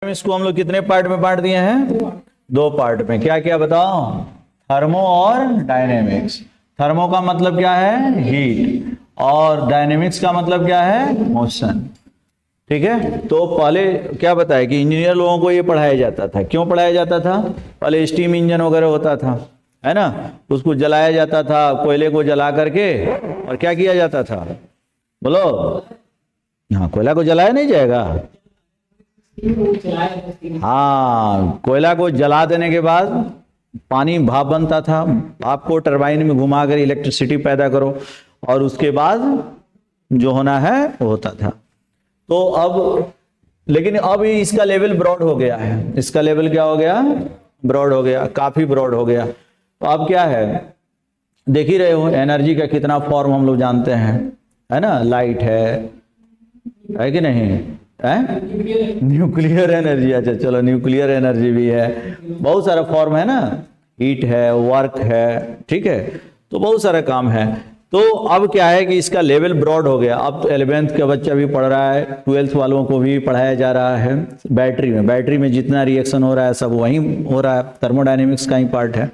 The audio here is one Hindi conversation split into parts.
इसको हम लोग कितने पार्ट में बांट दिए हैं? 2 पार्ट में। क्या क्या बताओ? थर्मो और डायनेमिक्स। थर्मो का मतलब क्या है? हीट, और डायनेमिक्स का मतलब क्या है? मोशन। ठीक है, तो पहले क्या बताया कि इंजीनियर लोगों को ये पढ़ाया जाता था। क्यों पढ़ाया जाता था? पहले स्टीम इंजन वगैरह होता था, है ना, उसको जलाया जाता था, कोयले को जला करके, और क्या किया जाता था? बोलो। हाँ, कोयला को जलाया नहीं जाएगा। हाँ, कोयला को जला देने के बाद पानी भाप बनता था, भाप को टरबाइन में घुमाकर इलेक्ट्रिसिटी पैदा करो, और उसके बाद जो होना है वो होता था। तो अब, लेकिन अब इसका लेवल ब्रॉड हो गया है। इसका लेवल क्या हो गया? ब्रॉड हो गया, काफी ब्रॉड हो गया। तो अब क्या है, देख ही रहे हो एनर्जी का कितना फॉर्म हम लोग जानते हैं, है ना। लाइट है कि नहीं है? न्यूक्लियर एनर्जी, अच्छा चलो, न्यूक्लियर एनर्जी भी है, बहुत सारा फॉर्म है ना। हीट है, वर्क है, ठीक है, तो बहुत सारा काम है। तो अब क्या है कि इसका लेवल ब्रॉड हो गया। अब तो 11th का बच्चा भी पढ़ रहा है, 12th वालों को भी पढ़ाया जा रहा है। बैटरी में जितना रिएक्शन हो रहा है सब वहीं हो रहा है, थर्मोडायनेमिक्स का ही पार्ट है।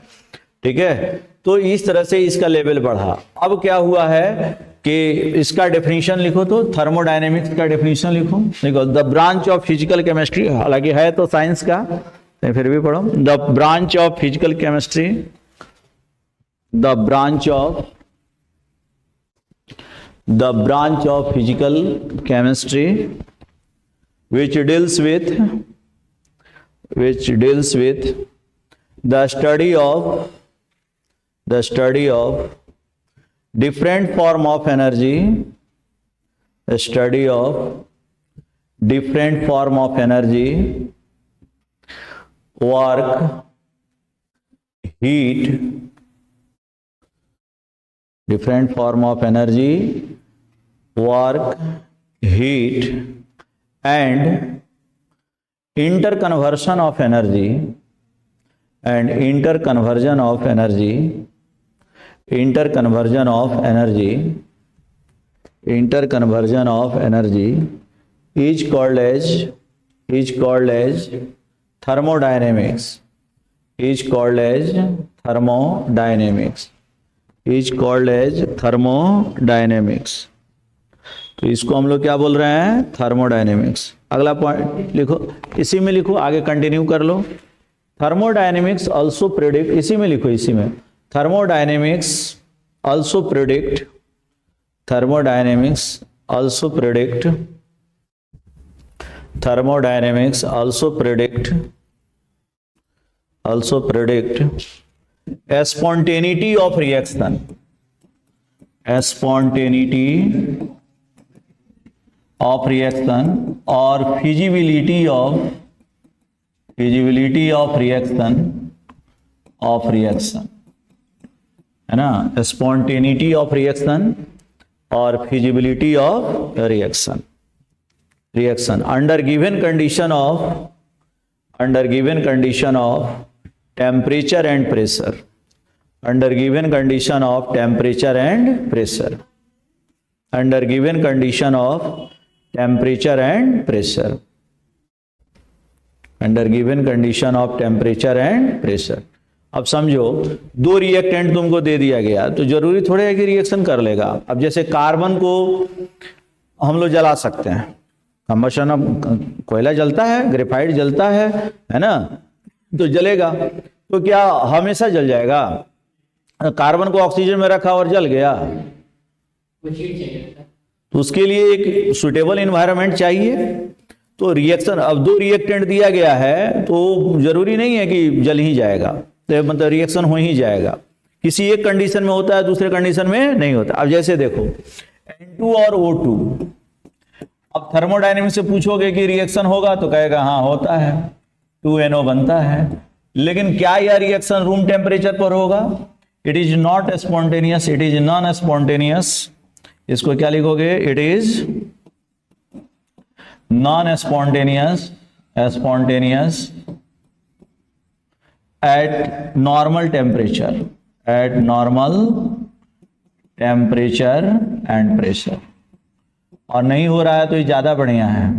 ठीक है, तो इस तरह से इसका लेवल बढ़ा। अब क्या हुआ है कि इसका डेफिनेशन लिखो, तो थर्मोडायनेमिक्स का डेफिनेशन लिखो, the branch of physical chemistry, हालांकि है तो साइंस का, तो फिर भी पढ़ो। The branch of physical chemistry, the branch of physical chemistry which deals with the study of different form of energy, the study of different form of energy, work, heat, different form of energy, work, heat, and interconversion of energy, is called as thermodynamics, is called as thermodynamics। तो इसको हम लोग क्या बोल रहे हैं? थर्मोडायनेमिक्स। अगला पॉइंट लिखो, इसी में लिखो, आगे कंटिन्यू कर लो। थर्मोडायनेमिक्स ऑल्सो प्रेडिक्ट, इसी में लिखो, इसी में, thermodynamics also predict, spontaneity of reaction, or feasibility of reaction, है ना, spontaneity of reaction or feasibility of reaction under given condition of temperature and pressure, under given condition of temperature and pressure, अब समझो, 2 रिएक्टेंट तुमको दे दिया गया, तो जरूरी थोड़े है कि रिएक्शन कर लेगा। अब जैसे कार्बन को हम लोग जला सकते हैं, कंबशन, अब कोयला जलता है, ग्रेफाइट जलता है ना, तो जलेगा। तो क्या हमेशा जल जाएगा? कार्बन को ऑक्सीजन में रखा और जल गया, तो उसके लिए एक सुटेबल एनवायरनमेंट चाहिए। तो रिएक्शन, अब 2 रिएक्टेंट दिया गया है, तो जरूरी नहीं है कि जल ही जाएगा, तो मतलब रिएक्शन हो ही जाएगा। किसी एक कंडीशन में होता है, दूसरे कंडीशन में नहीं होता। अब जैसे देखो, N2 और O2, अब थर्मोडायनेमिक्स से पूछोगे कि रिएक्शन होगा, तो कहेगा हाँ होता है, 2NO बनता है। लेकिन क्या यह रिएक्शन रूम टेम्परेचर पर होगा? It is not spontaneous, it is non spontaneous. इसको क्या लिखोगे? It is non spontaneous at normal temperature and pressure। और नहीं हो रहा है तो ये ज्यादा बढ़िया है,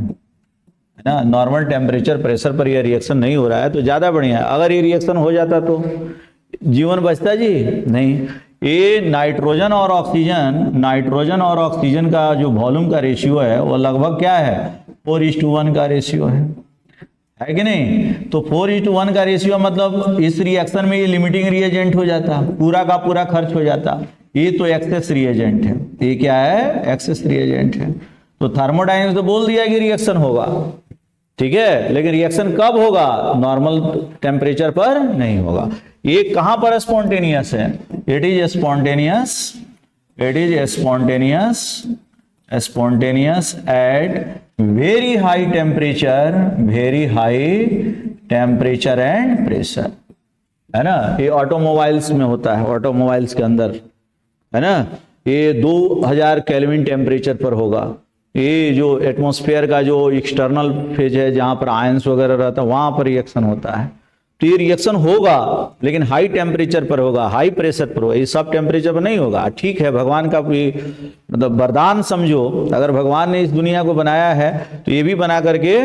है ना। नॉर्मल टेम्परेचर प्रेशर पर ये रिएक्शन नहीं हो रहा है तो ज़्यादा बढ़िया है। अगर ये रिएक्शन हो जाता तो जीवन बचता जी नहीं। ये नाइट्रोजन और ऑक्सीजन का जो वॉल्यूम का रेशियो है वो लगभग क्या है, 4:1 का रेशियो है कि नहीं। तो 4:1 का रेशियो मतलब इस रिएक्शन में ये लिमिटिंग रिएजेंट हो जाता, पूरा का पूरा खर्च हो जाता। ये तो एक्सेस रिएजेंट है, ये क्या है, एक्सेस रिएजेंट है। तो थर्मोडायनेमिक्स तो बोल दिया कि रिएक्शन होगा, ठीक है, लेकिन रिएक्शन कब होगा, नॉर्मल टेम्परेचर पर नहीं होगा। ये कहां पर स्पॉन्टेनियस है, it is spontaneous at very high temperature and pressure, है ना। ये ऑटोमोबाइल्स में होता है, ऑटोमोबाइल्स के अंदर, है ना। ये 2000 केल्विन टेम्परेचर पर होगा। ये जो एटमॉस्फेयर का जो एक्सटर्नल फेज है जहां पर आयंस वगैरह रहता है वहां पर रिएक्शन होता है। तो ये रिएक्शन होगा लेकिन हाई टेम्परेचर पर होगा, हाई प्रेशर पर होगा, ये सब टेम्परेचर पर नहीं होगा। ठीक है, भगवान का भी मतलब वरदान समझो, अगर भगवान ने इस दुनिया को बनाया है तो ये भी बना करके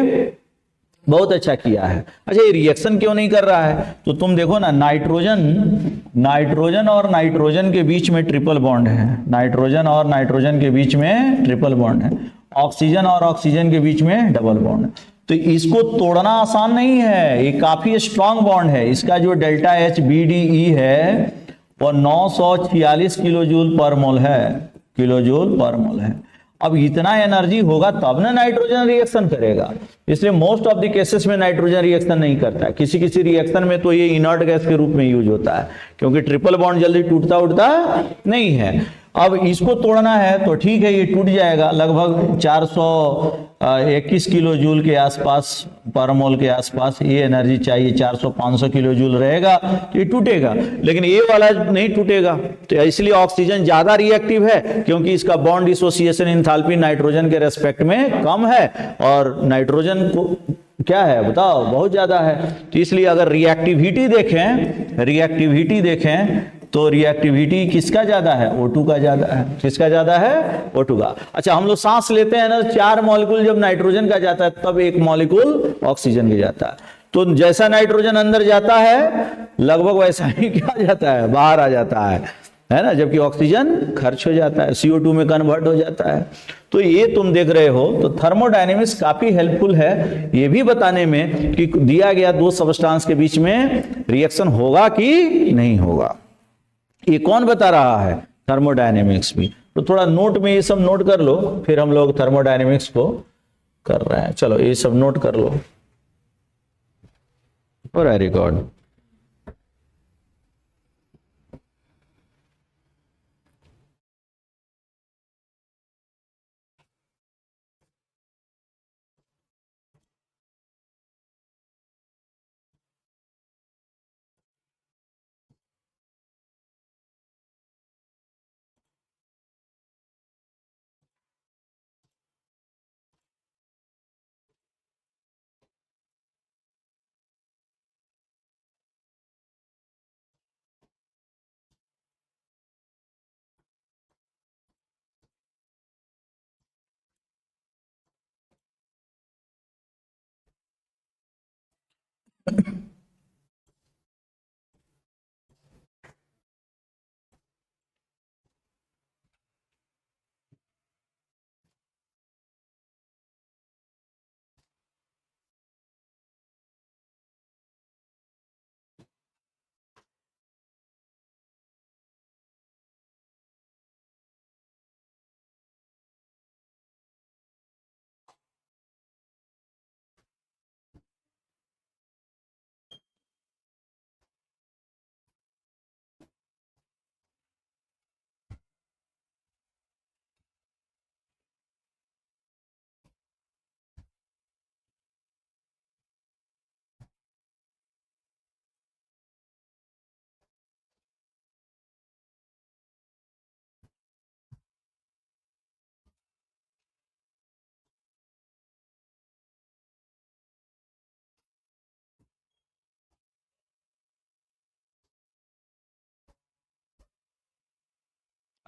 बहुत अच्छा किया है। अच्छा, ये रिएक्शन क्यों नहीं कर रहा है, तो तुम देखो ना, नाइट्रोजन और नाइट्रोजन के बीच में ट्रिपल बॉन्ड है, नाइट्रोजन और नाइट्रोजन के बीच में ट्रिपल बॉन्ड है, ऑक्सीजन और ऑक्सीजन के बीच में डबल बॉन्ड है। तो इसको तोड़ना आसान नहीं है, ये काफी स्ट्रांग बॉन्ड है। इसका जो delta H B D E है वो 946 किलोजूल पर मोल है। अब इतना एनर्जी होगा तब ना नाइट्रोजन रिएक्शन करेगा, इसलिए मोस्ट ऑफ द केसेस में नाइट्रोजन रिएक्शन नहीं करता है। किसी किसी रिएक्शन में तो ये इनर्ट गैस के रूप में यूज होता है, क्योंकि ट्रिपल बॉन्ड जल्दी टूटता नहीं है। अब इसको तोड़ना है तो ठीक है, ये टूट जाएगा लगभग 421 किलो जूल के आसपास, पर मोल के आसपास ये एनर्जी चाहिए। 400-500 किलो जूल रहेगा तो ये टूटेगा, लेकिन ये वाला नहीं टूटेगा। तो इसलिए ऑक्सीजन ज्यादा रिएक्टिव है, क्योंकि इसका बॉन्ड डिसोसिएशन एंथैल्पी नाइट्रोजन के रेस्पेक्ट में कम है, और नाइट्रोजन को क्या है बताओ, बहुत ज्यादा है। तो इसलिए अगर रिएक्टिविटी देखें तो रिएक्टिविटी किसका ज्यादा है, O2 का ज्यादा है। किसका ज्यादा है, O2 का। अच्छा, हम लोग सांस लेते हैं ना, 4 मॉलिक्यूल जब नाइट्रोजन का जाता है तब 1 मॉलिक्यूल ऑक्सीजन का जाता है। तो जैसा नाइट्रोजन अंदर जाता है लगभग वैसा ही क्या जाता है, बाहर आ जाता है ना, जबकि ऑक्सीजन खर्च हो जाता है, CO2 में कन्वर्ट हो जाता है। तो ये तुम देख रहे हो, तो थर्मोडायनेमिक्स काफी हेल्पफुल है ये भी बताने में कि दिया गया 2 सबस्टेंस के बीच में रिएक्शन होगा कि नहीं होगा। ये कौन बता रहा है, थर्मोडायनेमिक्स भी। तो थोड़ा नोट में ये सब नोट कर लो, फिर हम लोग थर्मोडायनेमिक्स को कर रहे हैं। चलो ये सब नोट कर लो और आई रिकॉर्ड।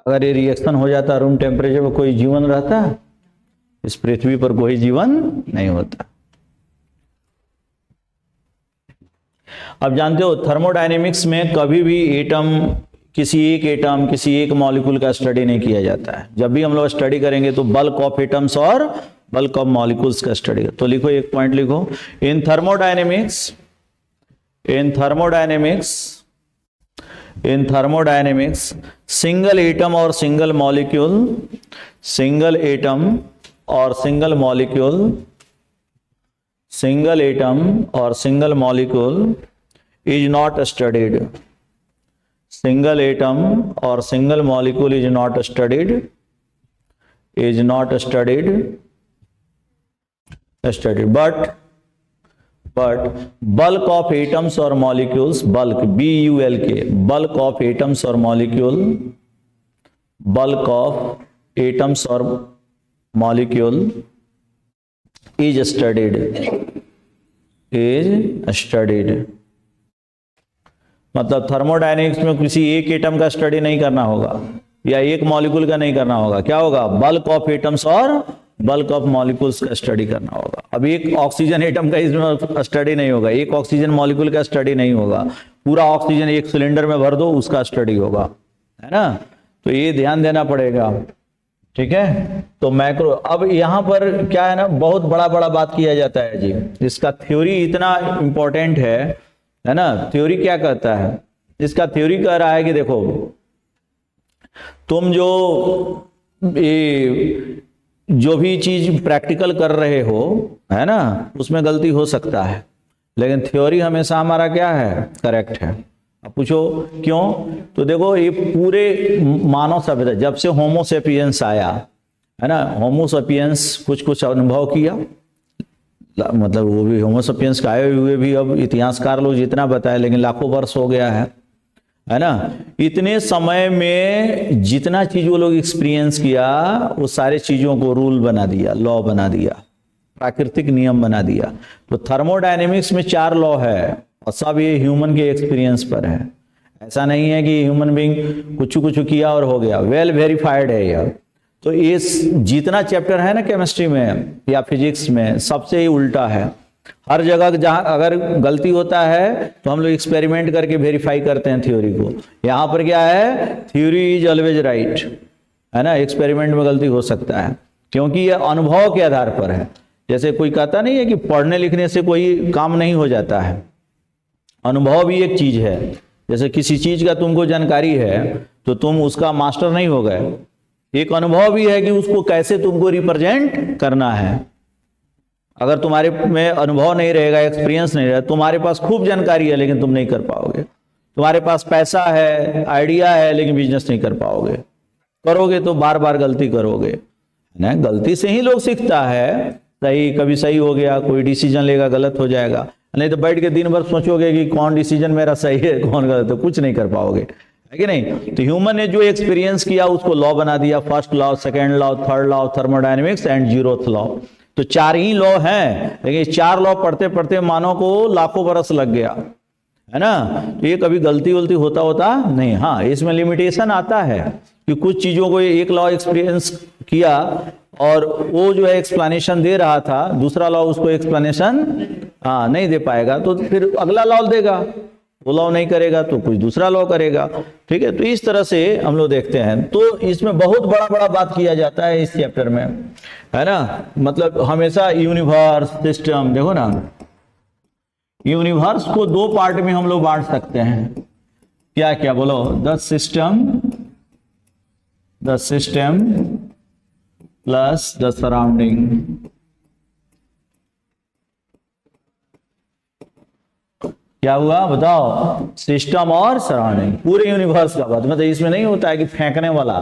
अगर ये रिएक्शन हो जाता रूम टेम्परेचर पर, कोई जीवन रहता, इस पृथ्वी पर कोई जीवन नहीं होता। अब जानते हो थर्मोडायनेमिक्स में कभी भी किसी एक मॉलिक्यूल का स्टडी नहीं किया जाता है। जब भी हम लोग स्टडी करेंगे तो बल्क ऑफ एटम्स और बल्क ऑफ मॉलिक्यूल्स का स्टडी। तो लिखो, एक पॉइंट लिखो, इन थर्मोडायनेमिक्स सिंगल एटम और single molecule is not studied. Single atom or single molecule is not studied. But bulk of atoms or molecules, bulk, B-U-L-K, bulk of atoms or molecule is studied. मतलब थर्मोडायनेमिक्स में किसी एक एटम का स्टडी नहीं करना होगा या एक मॉलिक्यूल का नहीं करना होगा। क्या होगा? बल्क ऑफ एटम्स और बल्क ऑफ मॉलिक्यूल्स का स्टडी करना होगा। अब एक ऑक्सीजन एटम का इसमें स्टडी नहीं होगा, एक ऑक्सीजन मॉलिक्यूल का स्टडी नहीं होगा, पूरा ऑक्सीजन एक सिलेंडर में भर दो उसका स्टडी होगा, है ना। तो ये ध्यान देना पड़ेगा, ठीक है। तो मैक्रो, अब यहां पर क्या है ना, बहुत बड़ा बात किया जाता है जी, इसका थ्योरी इतना इंपॉर्टेंट है ना। थ्योरी क्या कहता है? इसका थ्योरी कह रहा है कि देखो, तुम जो भी चीज प्रैक्टिकल कर रहे हो, है ना, उसमें गलती हो सकता है, लेकिन थ्योरी हमेशा हमारा क्या है? करेक्ट है। अब पूछो क्यों? तो देखो, ये पूरे मानव सभ्यता, जब से होमो सेपियंस आया, है ना, होमो सेपियंस कुछ अनुभव किया, मतलब वो भी होमो सेपियंस का आए हुए भी अब इतिहासकार लोग जितना बताए, लेकिन लाखों वर्ष हो गया है ना। इतने समय में जितना चीज वो लोग एक्सपीरियंस किया, वो सारे चीजों को रूल बना दिया, लॉ बना दिया, प्राकृतिक नियम बना दिया। तो थर्मोडायनेमिक्स में 4 लॉ है और सब ये ह्यूमन के एक्सपीरियंस पर है। ऐसा नहीं है कि ह्यूमन बीइंग कुछ किया और हो गया, वेल वेरीफाइड है यह। तो ये जितना चैप्टर है ना केमिस्ट्री में या फिजिक्स में, सबसे ही उल्टा है। हर जगह जहां अगर गलती होता है तो हम लोग एक्सपेरिमेंट करके वेरीफाई करते हैं थ्योरी को। यहां पर क्या है? थ्योरी इज ऑलवेज राइट, है ना। एक्सपेरिमेंट में गलती हो सकता है क्योंकि यह अनुभव के आधार पर है। जैसे कोई कहता नहीं है कि पढ़ने लिखने से कोई काम नहीं हो जाता है, अनुभव भी एक चीज है। जैसे किसी चीज का तुमको जानकारी है तो तुम उसका मास्टर नहीं हो गए, एक अनुभव भी है कि उसको कैसे तुमको रिप्रेजेंट करना है। अगर तुम्हारे में अनुभव नहीं रहेगा, एक्सपीरियंस नहीं रहेगा, तुम्हारे पास खूब जानकारी है लेकिन तुम नहीं कर पाओगे। तुम्हारे पास पैसा है, आइडिया है, लेकिन बिजनेस नहीं कर पाओगे। करोगे तो बार बार गलती करोगे ना। गलती से ही लोग सीखता है। सही, कभी सही हो गया, कोई डिसीजन लेगा गलत हो जाएगा, नहीं तो बैठ के दिन भर सोचोगे कि कौन डिसीजन मेरा सही है कौन गलत है, तो कुछ नहीं कर पाओगे, है कि नहीं। तो ह्यूमन ने जो एक्सपीरियंस किया उसको लॉ बना दिया। First law, second law, third law thermodynamics and 0th law. तो 4 ही लॉ हैं, लेकिन 4 लॉ पढ़ते पढ़ते मानव को लाखों बरस लग गया, है ना। तो ये कभी गलती होता नहीं। हाँ, इसमें लिमिटेशन आता है कि कुछ चीजों को एक लॉ एक्सपीरियंस किया और वो जो है एक्सप्लेनेशन दे रहा था, दूसरा लॉ उसको एक्सप्लेनेशन नहीं दे पाएगा, तो फिर अगला लॉ देगा। वो लॉ नहीं करेगा तो कुछ दूसरा लॉ करेगा, ठीक है। तो इस तरह से हम लोग देखते हैं। तो इसमें बहुत बड़ा बात किया जाता है इस चैप्टर में, है ना। मतलब हमेशा यूनिवर्स, सिस्टम, देखो ना, यूनिवर्स को 2 पार्ट में हम लोग बांट सकते हैं। क्या क्या बोलो? The system plus the surrounding. क्या हुआ बताओ? सिस्टम और सराउंडिंग, पूरे यूनिवर्स का बात। मतलब इसमें नहीं होता है कि फेंकने वाला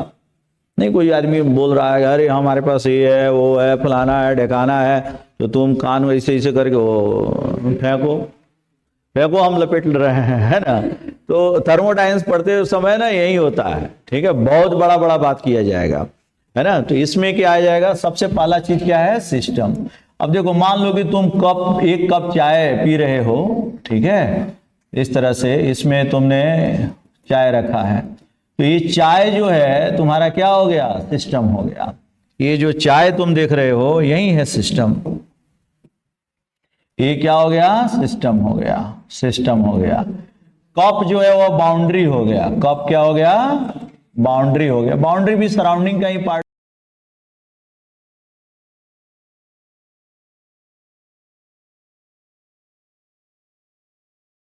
नहीं। कोई आदमी बोल रहा है अरे हमारे पास ये है, वो है, फलाना है, ढकाना है, तो तुम कान वैसे करके वो फेंको, हम लपेट रहे हैं, है ना। तो थर्मोडायनेमिक्स पढ़ते समय ना यही होता है, ठीक है। बहुत बड़ा बात किया जाएगा, है ना। तो इसमें क्या आ जाएगा? सबसे पहला चीज क्या है? सिस्टम। अब देखो, मान लो कि तुम एक कप चाय पी रहे हो, ठीक है, इस तरह से इसमें तुमने चाय रखा है, तो ये चाय जो है तुम्हारा क्या हो गया? सिस्टम हो गया। ये जो चाय तुम देख रहे हो यही है सिस्टम। ये क्या हो गया, सिस्टम हो गया, सिस्टम हो गया। कप जो है वो बाउंड्री हो गया, कप क्या हो गया, बाउंड्री हो गया। बाउंड्री भी सराउंडिंग का ही पार्ट